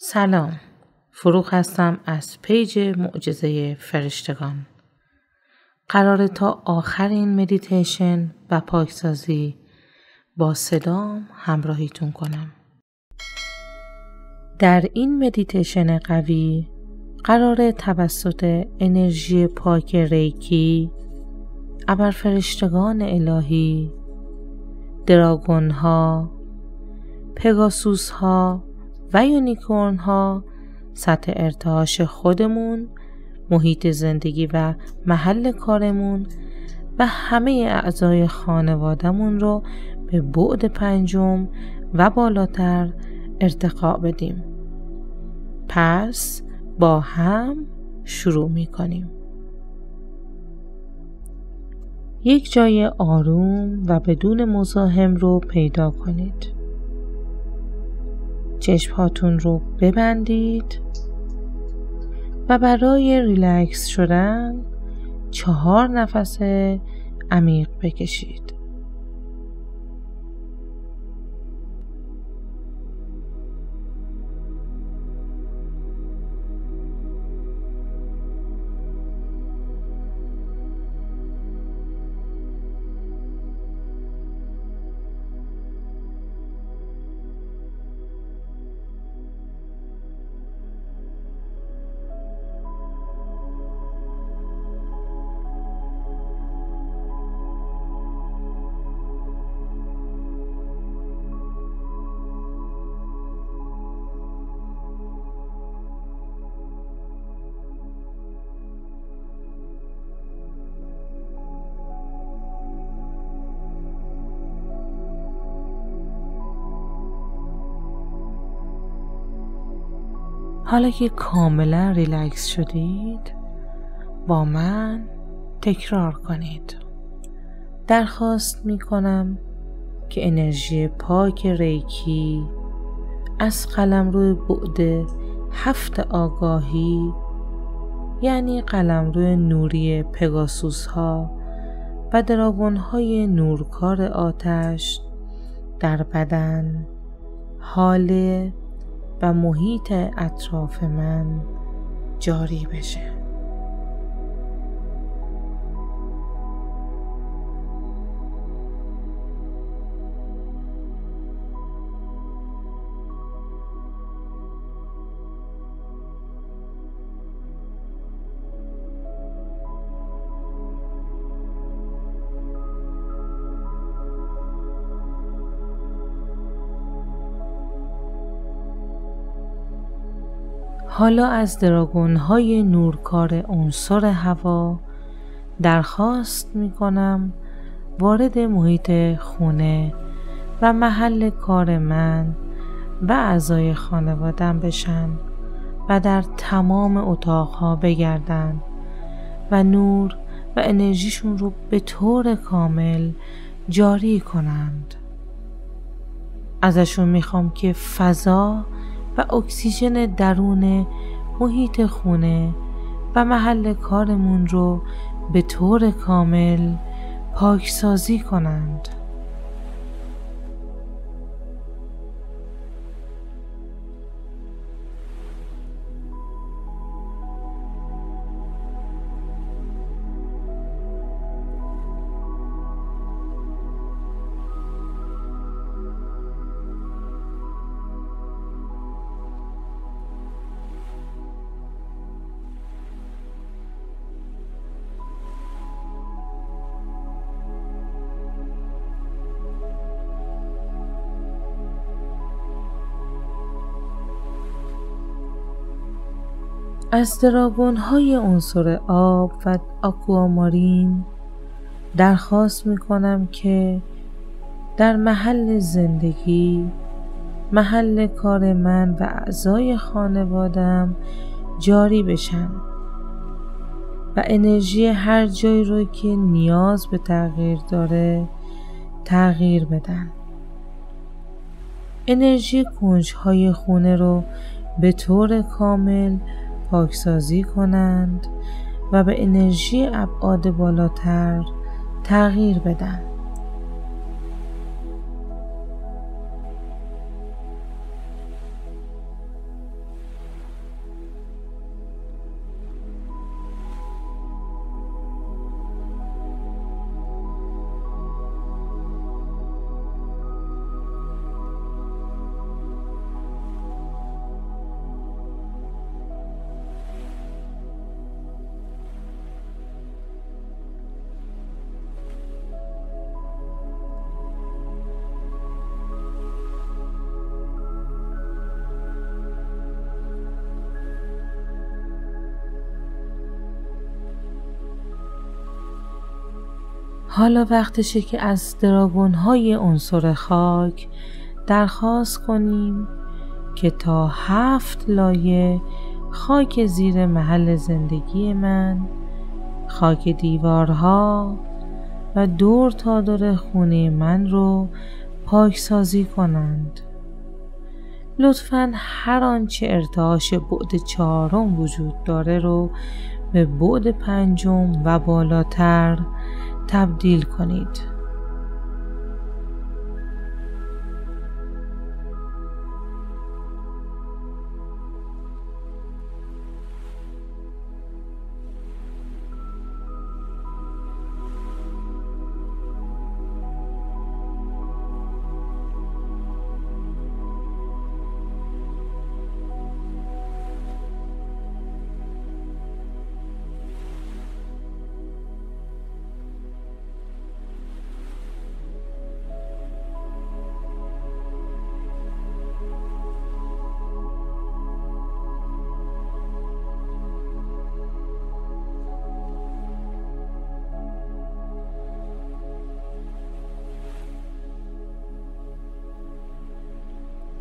سلام، فروغ هستم از پیج معجزه فرشتگان. قراره تا آخر این مدیتیشن و پاکسازی با صدام همراهیتون کنم. در این مدیتیشن قوی قراره توسط انرژی پاک ریکی، ابرفرشتگان الهی، دراگون ها، پگاسوس ها و یونیکورن ها سطح ارتعاش خودمون، محیط زندگی و محل کارمون و همه اعضای خانوادمون رو به بعد پنجم و بالاتر ارتقا بدیم. پس با هم شروع می‌کنیم. یک جای آروم و بدون مزاحم رو پیدا کنید. چشم‌هاتون رو ببندید و برای ریلکس شدن 4 نفس عمیق بکشید. حالا که کاملا ریلکس شدید، با من تکرار کنید. درخواست می کنم که انرژی پاک ریکی از قلمرو بعد 7 آگاهی، یعنی قلمرو نوری پگاسوس ها و دراگون های نورکار آتش، در بدن، حاله و محیط اطراف من جاری بشه. حالا از دراگون های نورکار عنصر هوا درخواست می کنم وارد محیط خونه و محل کار من و اعضای خانوادم بشن و در تمام اتاقها بگردن و نور و انرژیشون رو به طور کامل جاری کنند. ازشون میخوام که فضا و اکسیژن درون محیط خونه و محل کارمون رو به طور کامل پاکسازی کنند. از دراگون های عنصر آب و آکوامارین درخواست می کنم که در محل زندگی، محل کار من و اعضای خانوادم جاری بشن و انرژی هر جایی رو که نیاز به تغییر داره تغییر بدن. انرژی کنج‌های خونه رو به طور کامل پاکسازی کنند و به انرژی ابعاد بالاتر تغییر بدن. حالا وقتشه که از دراگون‌های عنصر خاک درخواست کنیم که تا 7 لایه خاک زیر محل زندگی من، خاک دیوارها و دور تا دور خونه من رو پاکسازی کنند. لطفاً هر آنچه ارتعاش بعد 4 وجود داره رو به بعد 5 و بالاتر تبدیل کنید.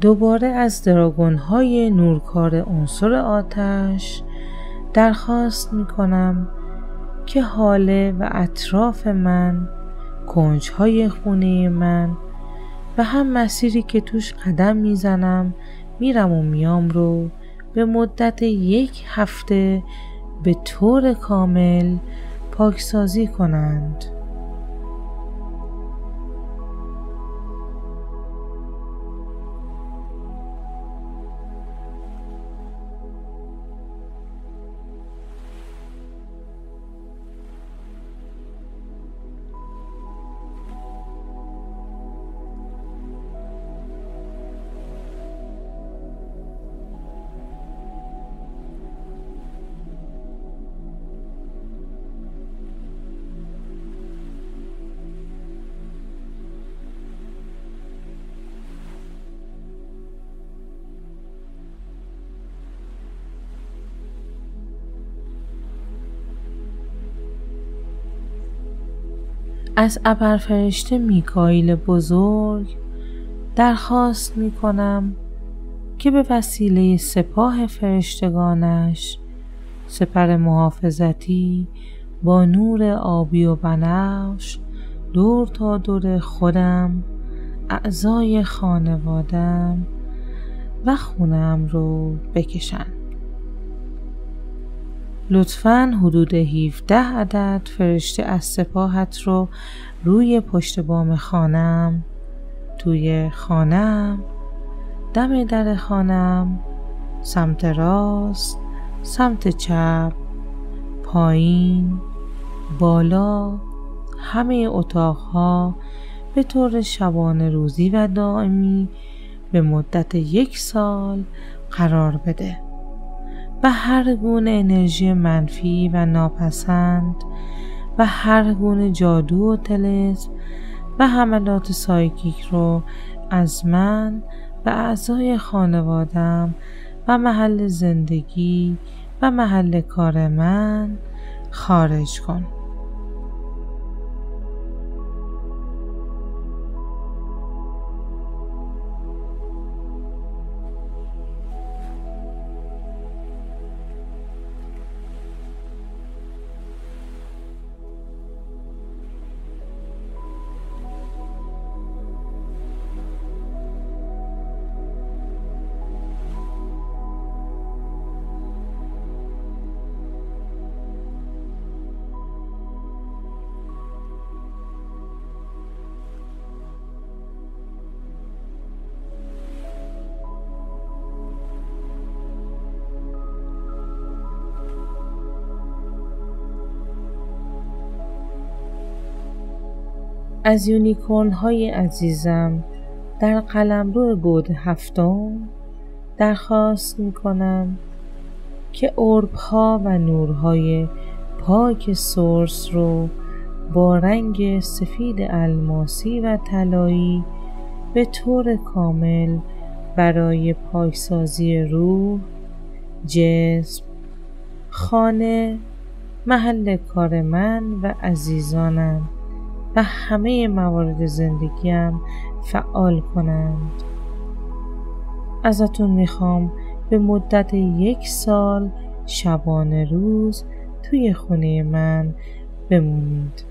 دوباره از دراگون‌های نورکار عنصر آتش درخواست می‌کنم که حاله و اطراف من، کنج‌های خونه من و هم مسیری که توش قدم میزنم میرم و میام رو به مدت 1 هفته به طور کامل پاکسازی کنند. از ابرفرشته میکائیل بزرگ درخواست میکنم که به وسیله سپاه فرشتگانش، سپر محافظتی با نور آبی و بنفش دور تا دور خودم، اعضای خانوادم و خونم رو بکشن. لطفاً حدود 17 عدد فرشته از سپاهت رو روی پشت بام خانم، توی خانم، دم در خانم، سمت راست، سمت چپ، پایین، بالا، همه اتاقها به طور شبانه روزی و دائمی به مدت 1 سال قرار بده و هر گونه انرژی منفی و ناپسند و هر گونه جادو و طلسم و حملات سایکیک رو از من و اعضای خانوادم و محل زندگی و محل کار من خارج کن. از یونیکورن های عزیزم در قلمرو بعد 7 درخواست میکنم که اورب‌ها و نورهای پاک سورس رو با رنگ سفید الماسی و طلایی به طور کامل برای پاکسازی روح، جسم، خانه، محل کار من و عزیزانم و همه موارد زندگیم فعال کنند. ازتون میخوام به مدت 1 سال شبانه روز توی خونه من بمونید.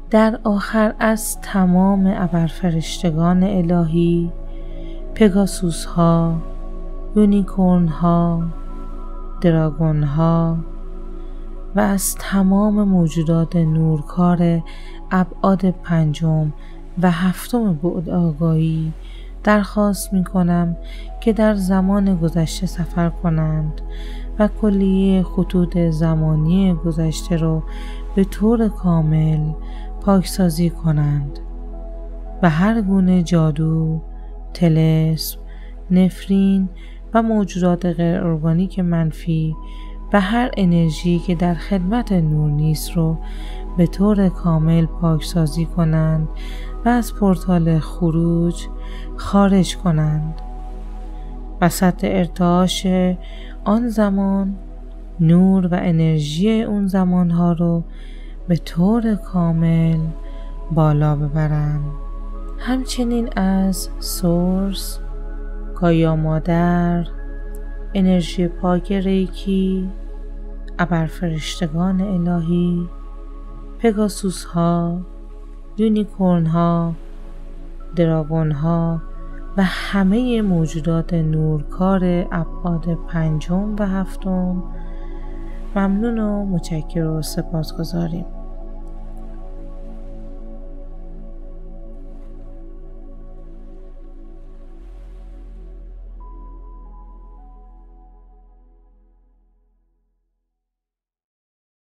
در آخر از تمام ابرفرشتگان الهی، پگاسوس ها، یونیکورن ها، دراگون ها و از تمام موجودات نورکار ابعاد 5 و 7 بعد آگاهی درخواست می کنم که در زمان گذشته سفر کنند و کلیه خطوط زمانی گذشته رو به طور کامل پاکسازی کنند و هر گونه جادو، طلسم، نفرین و موجودات غیر ارگانیک منفی و هر انرژی که در خدمت نور نیست رو به طور کامل پاکسازی کنند و از پورتال خروج خارج کنند. و سطح ارتعاش آن زمان، نور و انرژی اون زمانها رو به طور کامل بالا ببرند. همچنین از سورس، گایا مادر، انرژی پاک ریکی، ابرفرشتگان الهی، پگاسوس ها، یونیکورن ها، دراگون ها و همه موجودات نورکار ابعاد 5 و 7 ممنون و متشکر و سپاسگزاریم.